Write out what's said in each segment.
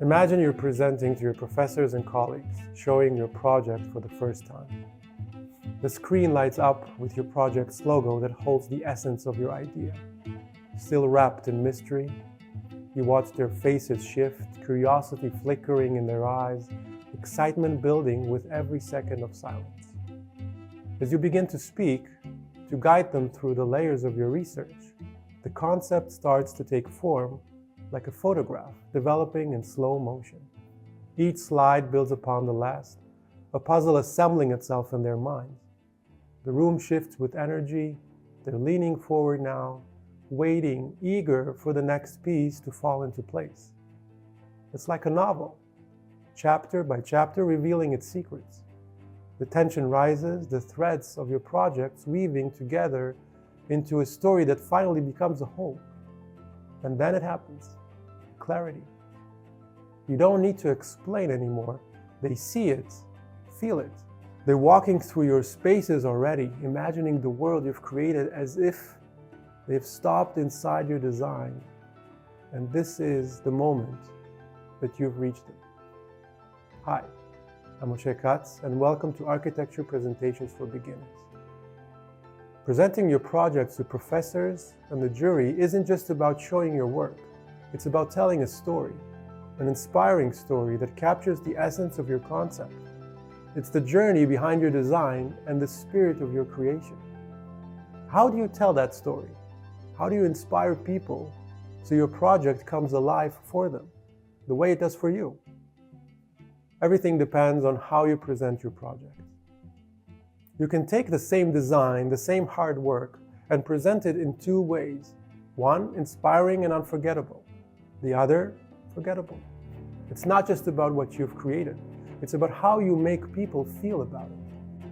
Imagine you're presenting to your professors and colleagues, showing your project for the first time. The screen lights up with your project's logo that holds the essence of your idea. Still wrapped in mystery, you watch their faces shift, curiosity flickering in their eyes, excitement building with every second of silence. As you begin to speak, to guide them through the layers of your research, the concept starts to take form like a photograph developing in slow motion. Each slide builds upon the last, a puzzle assembling itself in their minds. The room shifts with energy, they're leaning forward now, waiting, eager for the next piece to fall into place. It's like a novel, chapter by chapter revealing its secrets. The tension rises, the threads of your projects weaving together into a story that finally becomes a whole. And then it happens. Clarity. You don't need to explain anymore. They see it, feel it. They're walking through your spaces already, imagining the world you've created as if they've stopped inside your design. And this is the moment that you've reached it. Hi, I'm Moshe Katz, and welcome to Architecture Presentations for Beginners. Presenting your projects to professors and the jury isn't just about showing your work. It's about telling a story, an inspiring story that captures the essence of your concept. It's the journey behind your design and the spirit of your creation. How do you tell that story? How do you inspire people so your project comes alive for them, the way it does for you? Everything depends on how you present your project. You can take the same design, the same hard work, and present it in two ways. One, inspiring and unforgettable. The other, forgettable. It's not just about what you've created. It's about how you make people feel about it.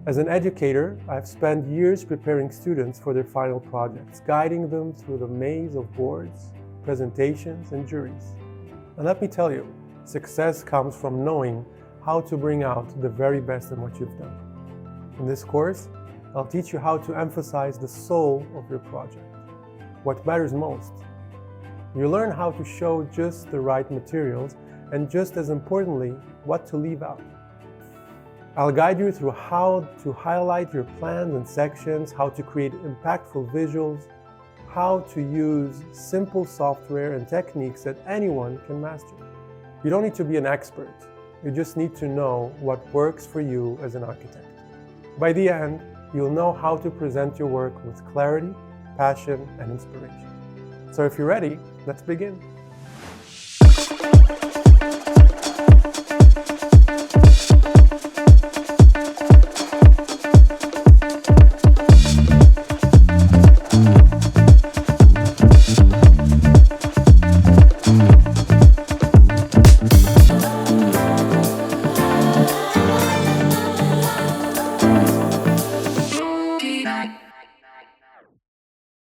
As an educator, I've spent years preparing students for their final projects, guiding them through the maze of boards, presentations, and juries. And let me tell you, success comes from knowing how to bring out the very best in what you've done. In this course, I'll teach you how to emphasize the soul of your project, what matters most. You learn how to show just the right materials and, just as importantly, what to leave out. I'll guide you through how to highlight your plans and sections, how to create impactful visuals, how to use simple software and techniques that anyone can master. You don't need to be an expert. You just need to know what works for you as an architect. By the end, you'll know how to present your work with clarity, passion, and inspiration. So if you're ready, let's begin.